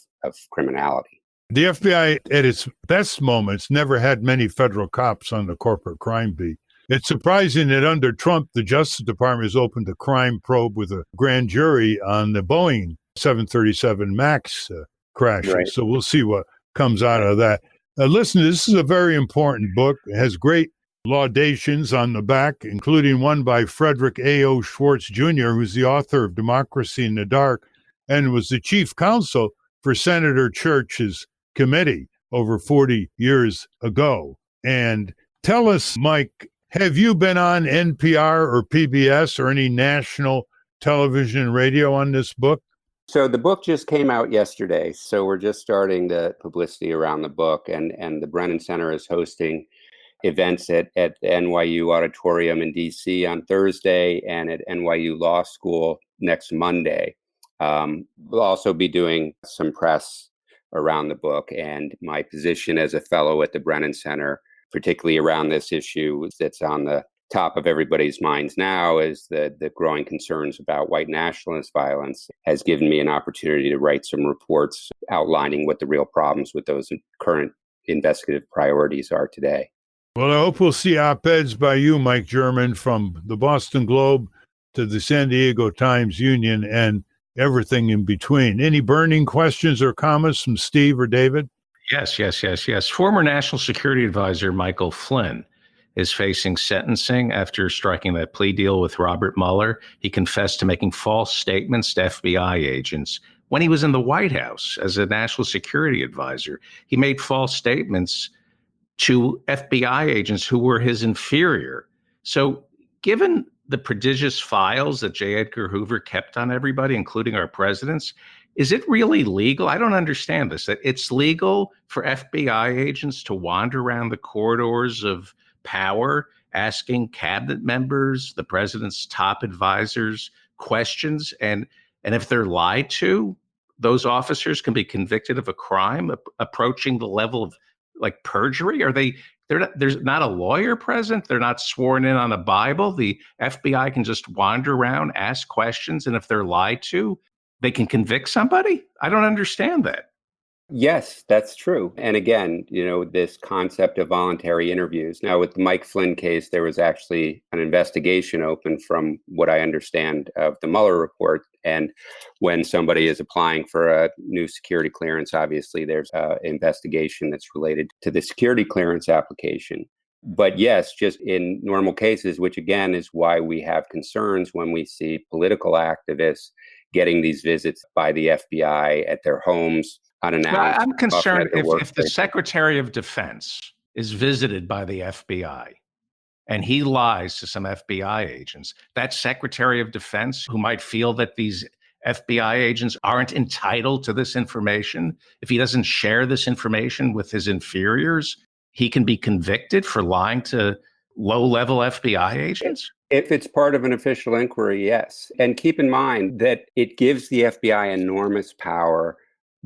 criminality. The FBI, at its best moments, never had many federal cops on the corporate crime beat. It's surprising that under Trump, the Justice Department has opened a crime probe with a grand jury on the Boeing 737 MAX crashes. Right. So we'll see what comes out of that. Listen, this is a very important book. It has great laudations on the back, including one by Frederick A.O. Schwartz Jr., who's the author of Democracy in the Dark and was the chief counsel for Senator Church's committee over 40 years ago. And tell us, Mike, have you been on NPR or PBS or any national television and radio on this book? So the book just came out yesterday. So we're just starting the publicity around the book. And the Brennan Center is hosting events at the NYU Auditorium in DC on Thursday and at NYU Law School next Monday. We'll also be doing some press around the book, and my position as a fellow at the Brennan Center, particularly around this issue that's on the top of everybody's minds now, is the growing concerns about white nationalist violence, has given me an opportunity to write some reports outlining what the real problems with those current investigative priorities are today. Well, I hope we'll see op-eds by you, Mike German, from the Boston Globe to the San Diego Times-Union and everything in between. Any burning questions or comments from Steve or David? Yes. Former National Security Advisor Michael Flynn is facing sentencing after striking that plea deal with Robert Mueller. He confessed to making false statements to FBI agents when he was in the White House as a National Security Advisor. He made false statements to FBI agents who were his inferior. So given the prodigious files that J. Edgar Hoover kept on everybody, including our presidents, is it really legal? I don't understand this, that it's legal for FBI agents to wander around the corridors of power, asking cabinet members, the president's top advisors, questions. And if they're lied to, those officers can be convicted of a crime approaching the level of like perjury. There's not a lawyer present. They're not sworn in on a Bible. The FBI can just wander around, ask questions, and if they're lied to, they can convict somebody? I don't understand that. Yes, that's true. And again, this concept of voluntary interviews. Now, with the Mike Flynn case, there was actually an investigation open from what I understand of the Mueller report. And when somebody is applying for a new security clearance, obviously there's an investigation that's related to the security clearance application. But yes, just in normal cases, which again is why we have concerns when we see political activists getting these visits by the FBI at their homes unannounced. I'm concerned if the Secretary of Defense is visited by the FBI and he lies to some FBI agents, that Secretary of Defense who might feel that these FBI agents aren't entitled to this information, if he doesn't share this information with his inferiors, he can be convicted for lying to low-level FBI agents? If it's part of an official inquiry, yes. And keep in mind that it gives the FBI enormous power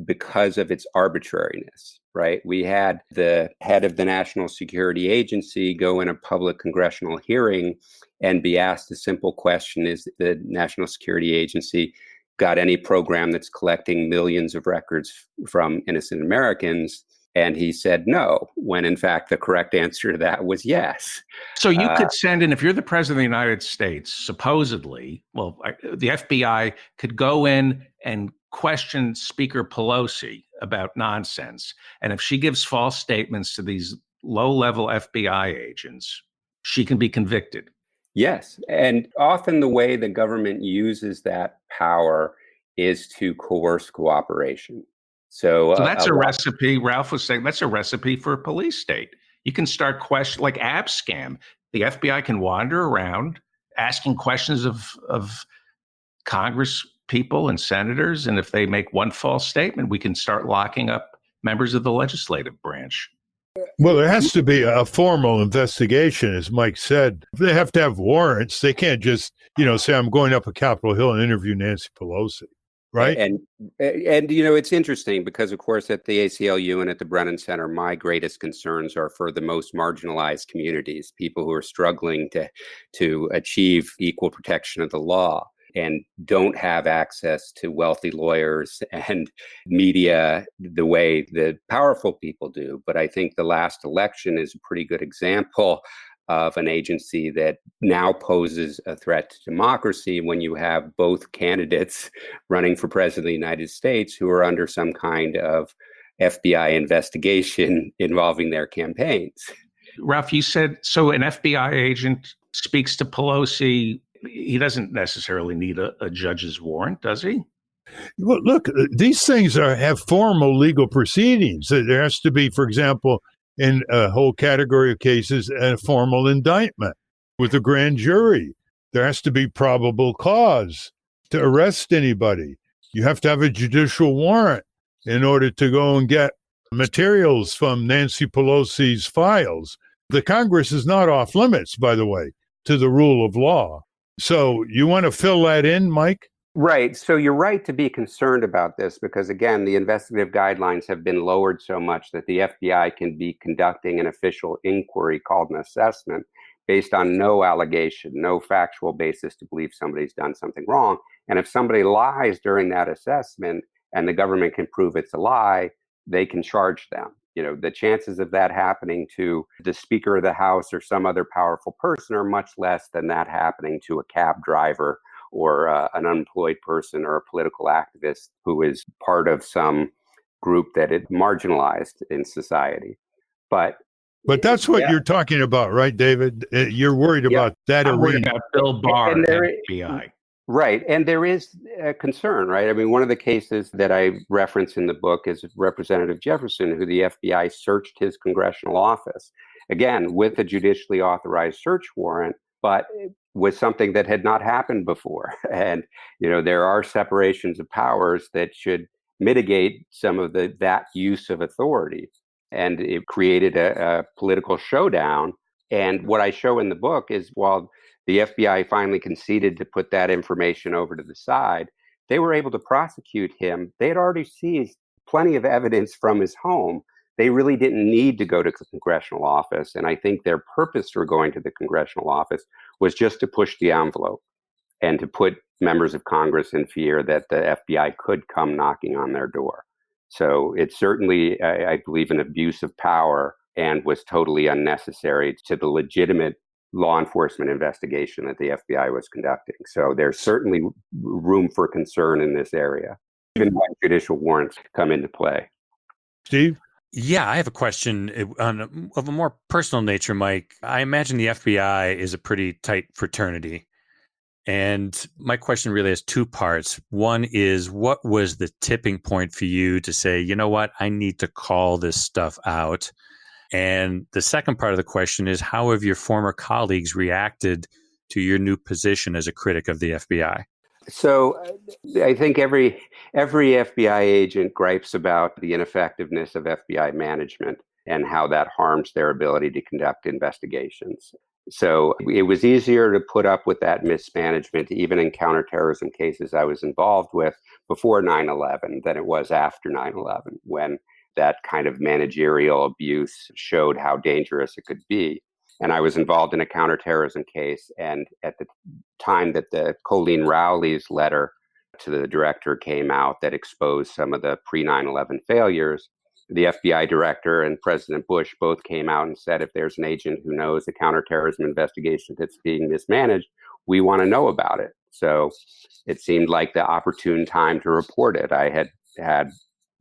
because of its arbitrariness, right? We had the head of the National Security Agency go in a public congressional hearing and be asked a simple question: is the National Security Agency got any program that's collecting millions of records from innocent Americans? And he said no, when in fact the correct answer to that was yes. So you could send in, if you're the president of the United States, supposedly, the FBI could go in and question Speaker Pelosi about nonsense. And if she gives false statements to these low-level FBI agents, she can be convicted. Yes. And often the way the government uses that power is to coerce cooperation. So that's a recipe. Ralph was saying that's a recipe for a police state. You can start questions like Abscam. The FBI can wander around asking questions of Congress people and senators. And if they make one false statement, we can start locking up members of the legislative branch. Well, there has to be a formal investigation, as Mike said. They have to have warrants. They can't just, say I'm going up a Capitol Hill and interview Nancy Pelosi. Right. And it's interesting because, of course, at the ACLU and at the Brennan Center, my greatest concerns are for the most marginalized communities, people who are struggling to achieve equal protection of the law and don't have access to wealthy lawyers and media the way the powerful people do. But I think the last election is a pretty good example of an agency that now poses a threat to democracy when you have both candidates running for president of the United States who are under some kind of FBI investigation involving their campaigns. Ralph, you said, so an FBI agent speaks to Pelosi. He doesn't necessarily need a judge's warrant, does he? Well, look, these things have formal legal proceedings. There has to be, for example, in a whole category of cases, a formal indictment with a grand jury. There has to be probable cause to arrest anybody. You have to have a judicial warrant in order to go and get materials from Nancy Pelosi's files. The Congress is not off limits, by the way, to the rule of law. So you want to fill that in, Mike? Right. So you're right to be concerned about this because, again, the investigative guidelines have been lowered so much that the FBI can be conducting an official inquiry called an assessment based on no allegation, no factual basis to believe somebody's done something wrong. And if somebody lies during that assessment and the government can prove it's a lie, they can charge them. The chances of that happening to the Speaker of the House or some other powerful person are much less than that happening to a cab driver or an unemployed person or a political activist who is part of some group that is marginalized in society. But that's what you're talking about, right, David? You're worried about that I'm arena. worried about Bill Barr and FBI. Right. And there is a concern, right? I mean, one of the cases that I reference in the book is Representative Jefferson, who the FBI searched his congressional office, again, with a judicially authorized search warrant, but with something that had not happened before. And, there are separations of powers that should mitigate some of that use of authority. And it created a political showdown. And what I show in the book is while the FBI finally conceded to put that information over to the side, they were able to prosecute him. They had already seized plenty of evidence from his home. They really didn't need to go to the congressional office. And I think their purpose for going to the congressional office was just to push the envelope and to put members of Congress in fear that the FBI could come knocking on their door. So it's certainly, I believe, an abuse of power and was totally unnecessary to the legitimate law enforcement investigation that the FBI was conducting. So there's certainly room for concern in this area, even when judicial warrants come into play. Steve? Yeah, I have a question of a more personal nature, Mike. I imagine the FBI is a pretty tight fraternity. And my question really has two parts. One is, what was the tipping point for you to say, you know what, I need to call this stuff out? And the second part of the question is, how have your former colleagues reacted to your new position as a critic of the FBI? So I think every FBI agent gripes about the ineffectiveness of FBI management and how that harms their ability to conduct investigations. So it was easier to put up with that mismanagement, even in counterterrorism cases I was involved with before 9/11, than it was after 9/11, when that kind of managerial abuse showed how dangerous it could be. And I was involved in a counterterrorism case. And at the time that the Colleen Rowley's letter to the director came out that exposed some of the pre-9/11 failures, the FBI director and President Bush both came out and said, if there's an agent who knows a counterterrorism investigation that's being mismanaged, we want to know about it. So it seemed like the opportune time to report it. I had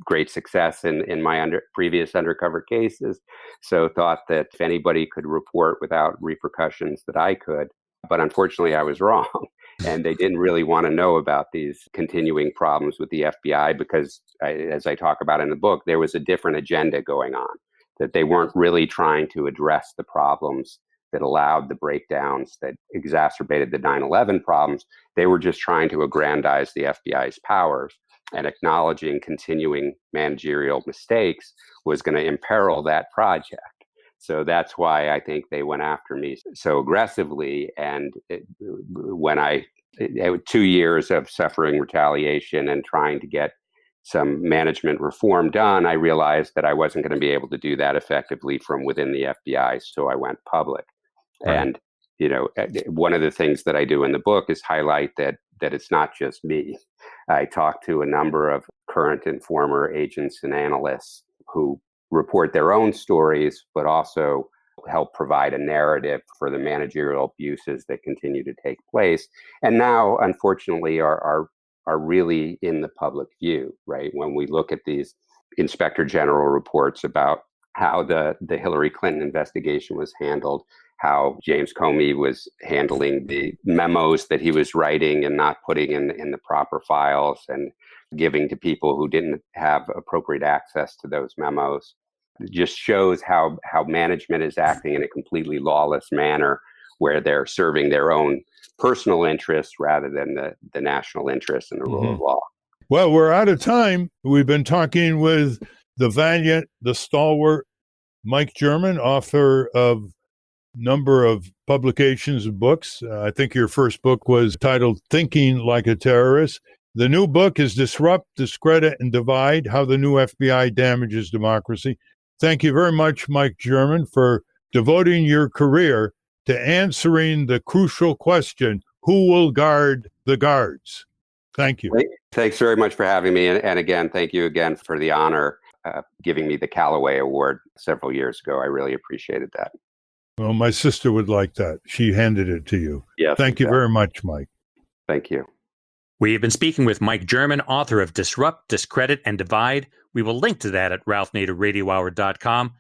great success in my previous undercover cases, so thought that if anybody could report without repercussions, that I could. But unfortunately, I was wrong. And they didn't really want to know about these continuing problems with the FBI because, as I talk about in the book, there was a different agenda going on, that they weren't really trying to address the problems that allowed the breakdowns that exacerbated the 9/11 problems. They were just trying to aggrandize the FBI's powers, and acknowledging continuing managerial mistakes was going to imperil that project. So that's why I think they went after me so aggressively. And when I 2 years of suffering retaliation and trying to get some management reform done, I realized that I wasn't going to be able to do that effectively from within the FBI. So I went public. Right. And, one of the things that I do in the book is highlight that it's not just me. I talk to a number of current and former agents and analysts who report their own stories, but also help provide a narrative for the managerial abuses that continue to take place. And now, unfortunately, are really in the public view, right? When we look at these Inspector General reports about how the Hillary Clinton investigation was handled, how James Comey was handling the memos that he was writing and not putting in the proper files and giving to people who didn't have appropriate access to those memos. It just shows how management is acting in a completely lawless manner, where they're serving their own personal interests rather than the national interest and the rule of law. Well, we're out of time. We've been talking with the valiant, the stalwart Mike German, author of number of publications and books. I think your first book was titled Thinking Like a Terrorist. The new book is Disrupt, Discredit, and Divide, How the New FBI Damages Democracy. Thank you very much, Mike German, for devoting your career to answering the crucial question, who will guard the guards? Thank you. Thanks very much for having me. And again, thank you again for the honor of giving me the Callaway Award several years ago. I really appreciated that. Well, my sister would like that. She handed it to you. Yes. Thank you very much, Mike. Thank you. We have been speaking with Mike German, author of Disrupt, Discredit, and Divide. We will link to that at ralphnaderradiohour.com.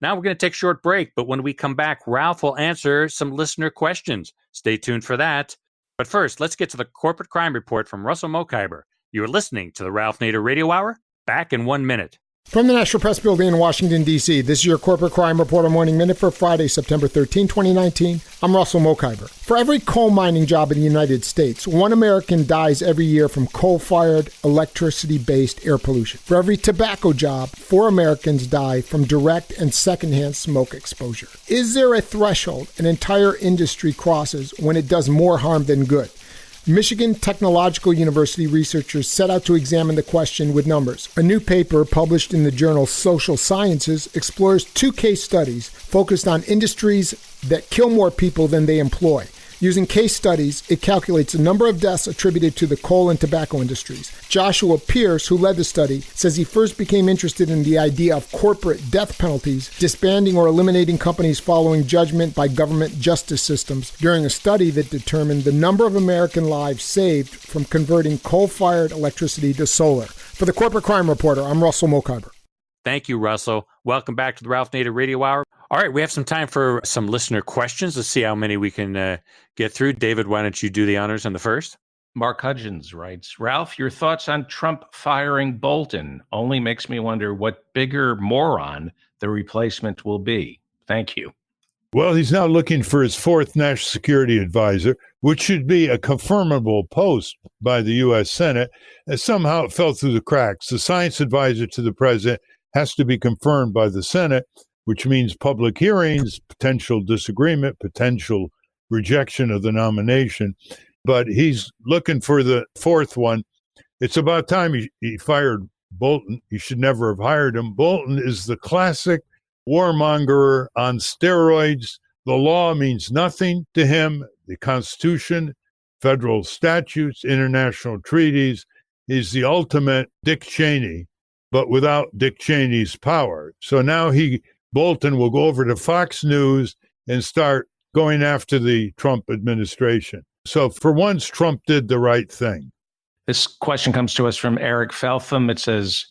Now we're going to take a short break, but when we come back, Ralph will answer some listener questions. Stay tuned for that. But first, let's get to the corporate crime report from Russell Mokhiber. You're listening to the Ralph Nader Radio Hour. Back in 1 minute. From the National Press Building in Washington, D.C., this is your Corporate Crime Reporter Morning Minute for Friday, September 13, 2019. I'm Russell Mokhiber. For every coal mining job in the United States, one American dies every year from coal-fired, electricity-based air pollution. For every tobacco job, 4 Americans die from direct and secondhand smoke exposure. Is there a threshold an entire industry crosses when it does more harm than good? Michigan Technological University researchers set out to examine the question with numbers. A new paper published in the journal Social Sciences explores 2 case studies focused on industries that kill more people than they employ. Using case studies, it calculates the number of deaths attributed to the coal and tobacco industries. Joshua Pierce, who led the study, says he first became interested in the idea of corporate death penalties, disbanding or eliminating companies following judgment by government justice systems during a study that determined the number of American lives saved from converting coal-fired electricity to solar. For the Corporate Crime Reporter, I'm Russell Mokhiber. Thank you, Russell. Welcome back to the Ralph Nader Radio Hour. All right, we have some time for some listener questions. Let's see how many we can get through. David, why don't you do the honors on the first? Mark Hudgens writes, Ralph, your thoughts on Trump firing Bolton only makes me wonder what bigger moron the replacement will be. Thank you. Well, he's now looking for his 4th national security advisor, which should be a confirmable post by the U.S. Senate. As somehow it fell through the cracks. The science advisor to the president has to be confirmed by the Senate, which means public hearings, potential disagreement, potential rejection of the nomination. But he's looking for the 4th one. It's about time he fired Bolton. He should never have hired him. Bolton is the classic warmonger on steroids. The law means nothing to him. The Constitution, federal statutes, international treaties. He's the ultimate Dick Cheney, but without Dick Cheney's power. So now Bolton will go over to Fox News and start going after the Trump administration. So for once, Trump did the right thing. This question comes to us from Eric Feltham. It says,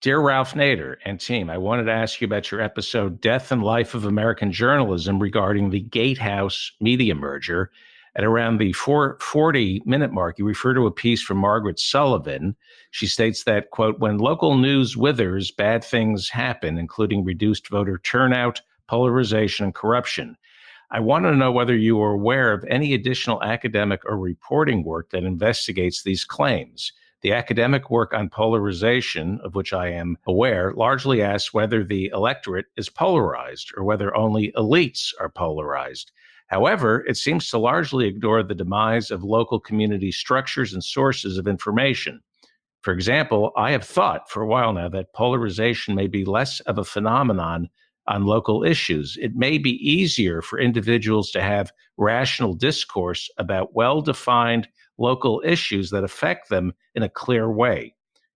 Dear Ralph Nader and team, I wanted to ask you about your episode Death and Life of American Journalism regarding the Gatehouse media merger. At around the 440-minute mark, you refer to a piece from Margaret Sullivan. She states that, quote, when local news withers, bad things happen, including reduced voter turnout, polarization, and corruption. I want to know whether you are aware of any additional academic or reporting work that investigates these claims. The academic work on polarization, of which I am aware, largely asks whether the electorate is polarized or whether only elites are polarized. However, it seems to largely ignore the demise of local community structures and sources of information. For example, I have thought for a while now that polarization may be less of a phenomenon on local issues. It may be easier for individuals to have rational discourse about well-defined local issues that affect them in a clear way.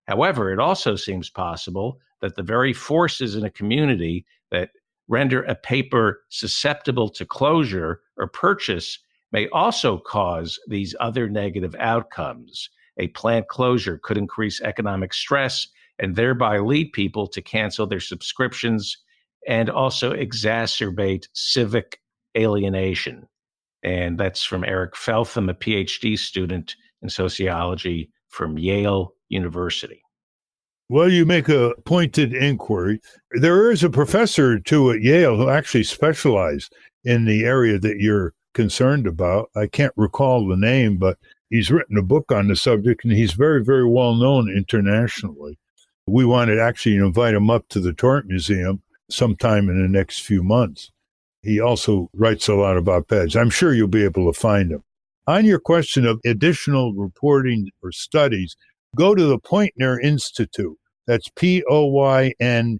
However, it also seems possible that the very forces in a community that render a paper susceptible to closure or purchase may also cause these other negative outcomes. A plant closure could increase economic stress and thereby lead people to cancel their subscriptions and also exacerbate civic alienation. And that's from Eric Feltham, a PhD student in sociology from Yale University. Well, you make a pointed inquiry. There is a professor, too, at Yale who actually specialized in the area that you're concerned about. I can't recall the name, but he's written a book on the subject, and he's very, very well known internationally. We want to actually invite him up to the Tort Museum sometime in the next few months. He also writes a lot about op-eds. I'm sure you'll be able to find him. On your question of additional reporting or studies, go to the Poynter Institute. That's Poynter in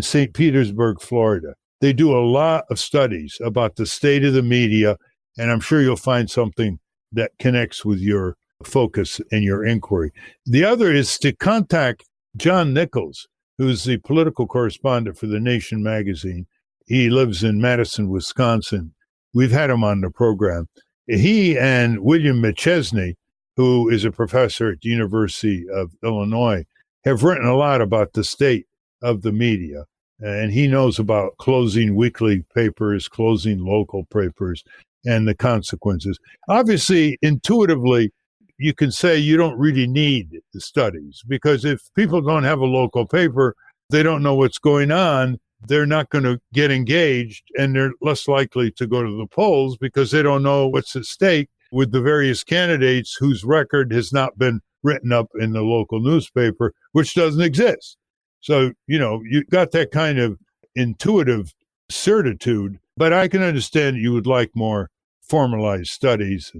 St. Petersburg, Florida. They do a lot of studies about the state of the media, and I'm sure you'll find something that connects with your focus and your inquiry. The other is to contact John Nichols, who's the political correspondent for The Nation magazine. He lives in Madison, Wisconsin. We've had him on the program. He and William McChesney, who is a professor at the University of Illinois, have written a lot about the state of the media. And he knows about closing weekly papers, closing local papers, and the consequences. Obviously, intuitively, you can say you don't really need the studies, because if people don't have a local paper, they don't know what's going on, they're not going to get engaged, and they're less likely to go to the polls because they don't know what's at stake with the various candidates whose record has not been written up in the local newspaper, which doesn't exist. So, you got that kind of intuitive certitude, but I can understand you would like more formalized studies,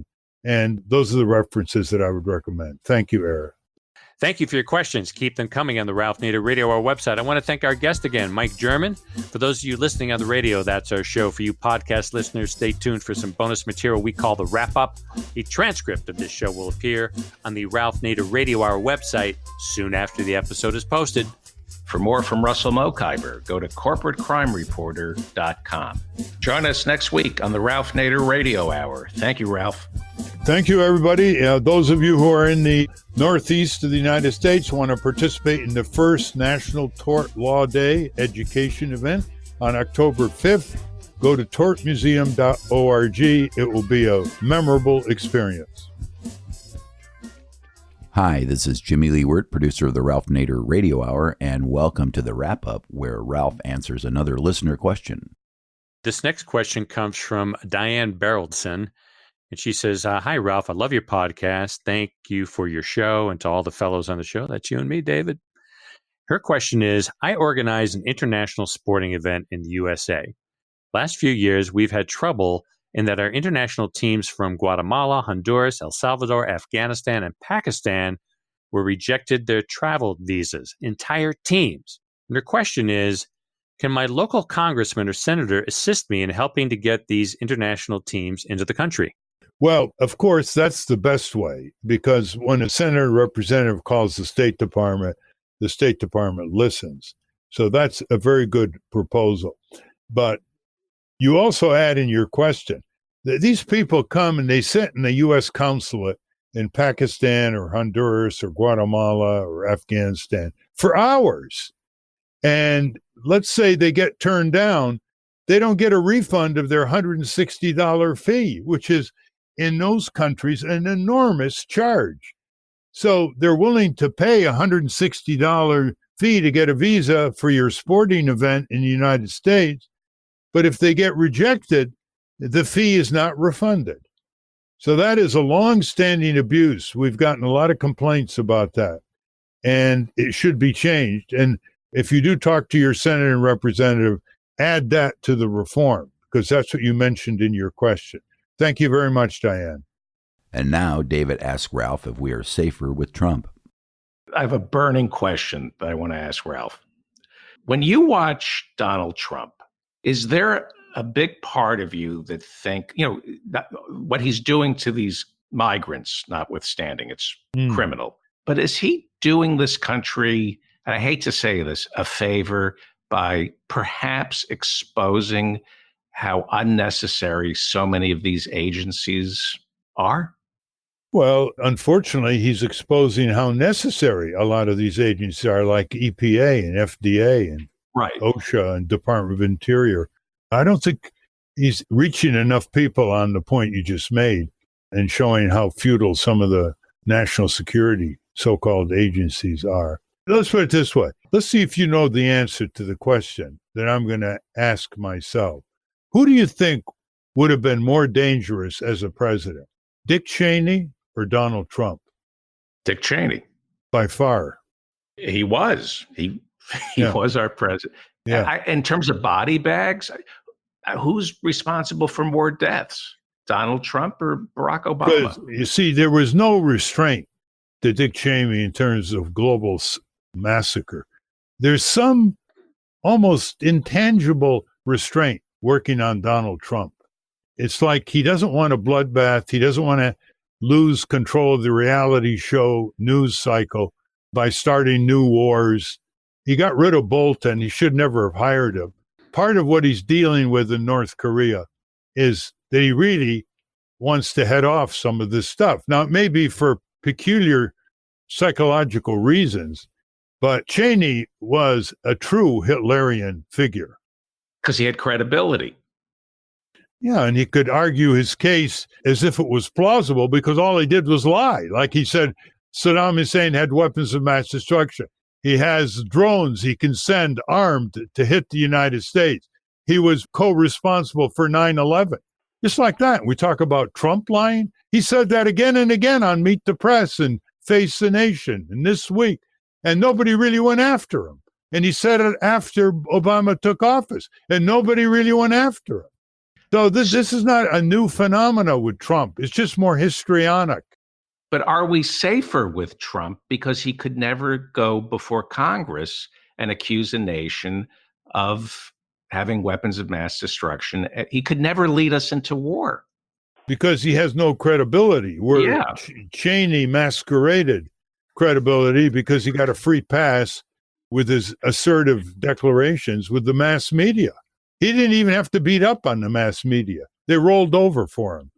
and those are the references that I would recommend. Thank you, Eric. Thank you for your questions. Keep them coming on the Ralph Nader Radio Hour website. I want to thank our guest again, Mike German. For those of you listening on the radio, that's our show. For you podcast listeners, stay tuned for some bonus material we call the Wrap-Up. A transcript of this show will appear on the Ralph Nader Radio Hour website soon after the episode is posted. For more from Russell Mokhiber, go to corporatecrimereporter.com. Join us next week on the Ralph Nader Radio Hour. Thank you, Ralph. Thank you, everybody. Those of you who are in the Northeast of the United States want to participate in the first National Tort Law Day education event on October 5th, go to tortmuseum.org. It will be a memorable experience. Hi, this is Jimmy Lee Wirt, producer of the Ralph Nader Radio Hour, and welcome to the Wrap-Up, where Ralph answers another listener question. This next question comes from Diane Beraldson, and she says, Hi, Ralph. I love your podcast. Thank you for your show, and to all the fellows on the show. That's you and me, David. Her question is, I organize an international sporting event in the USA. Last few years, we've had trouble in that our international teams from Guatemala, Honduras, El Salvador, Afghanistan, and Pakistan were rejected their travel visas, entire teams. And her question is, can my local congressman or senator assist me in helping to get these international teams into the country? Well, of course, that's the best way, because when a senator or representative calls the State Department listens. So that's a very good proposal. But you also add in your question that these people come and they sit in the U.S. consulate in Pakistan or Honduras or Guatemala or Afghanistan for hours. And let's say they get turned down, they don't get a refund of their $160 fee, which is in those countries an enormous charge. So they're willing to pay a $160 fee to get a visa for your sporting event in the United States. But if they get rejected, the fee is not refunded. So that is a long-standing abuse. We've gotten a lot of complaints about that, and it should be changed. And if you do talk to your senator and representative, add that to the reform, because that's what you mentioned in your question. Thank you very much, Diane. And now David asks Ralph if we are safer with Trump. I have a burning question that I want to ask Ralph. When you watch Donald Trump, is there a big part of you that think, what he's doing to these migrants, notwithstanding, it's criminal, but is he doing this country, and I hate to say this, a favor by perhaps exposing how unnecessary so many of these agencies are? Well, unfortunately, he's exposing how necessary a lot of these agencies are, like EPA and FDA and Right. OSHA and Department of Interior. I don't think he's reaching enough people on the point you just made and showing how futile some of the national security so-called agencies are. Let's put it this way. Let's see if you know the answer to the question that I'm going to ask myself. Who do you think would have been more dangerous as a president, Dick Cheney or Donald Trump? Dick Cheney. By far. He was. He was our president. Yeah. In terms of body bags, who's responsible for more deaths, Donald Trump or Barack Obama? Because, you see, there was no restraint to Dick Cheney in terms of global massacre. There's some almost intangible restraint working on Donald Trump. It's like he doesn't want a bloodbath. He doesn't want to lose control of the reality show news cycle by starting new wars. He got rid of Bolton. He should never have hired him. Part of what he's dealing with in North Korea is that he really wants to head off some of this stuff. Now, it may be for peculiar psychological reasons, but Cheney was a true Hitlerian figure. Because he had credibility. Yeah, and he could argue his case as if it was plausible because all he did was lie. Like he said, Saddam Hussein had weapons of mass destruction. He has drones he can send armed to hit the United States. He was co-responsible for 9/11. Just like that. We talk about Trump lying. He said that again and again on Meet the Press and Face the Nation and This Week. And nobody really went after him. And he said it after Obama took office. And nobody really went after him. So this is not a new phenomena with Trump. It's just more histrionic. But are we safer with Trump because he could never go before Congress and accuse a nation of having weapons of mass destruction? He could never lead us into war. Because he has no credibility. Cheney masqueraded credibility because he got a free pass with his assertive declarations with the mass media. He didn't even have to beat up on the mass media. They rolled over for him.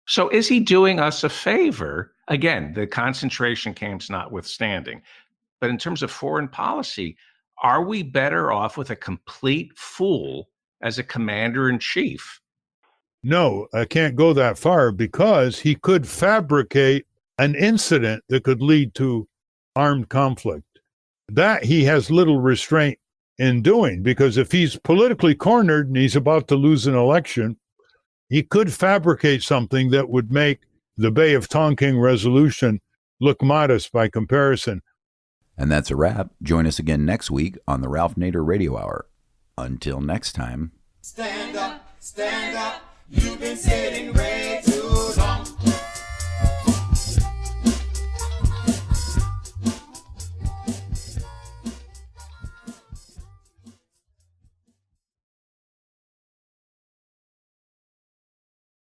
So is he doing us a favor? Again, the concentration camps notwithstanding. But in terms of foreign policy, are we better off with a complete fool as a commander-in-chief? No, I can't go that far because he could fabricate an incident that could lead to armed conflict. That he has little restraint in doing, because if he's politically cornered and he's about to lose an election, he could fabricate something that would make the Bay of Tonkin resolution look modest by comparison. And that's a wrap. Join us again next week on the Ralph Nader Radio Hour. Until next time. Stand up, you've been sitting way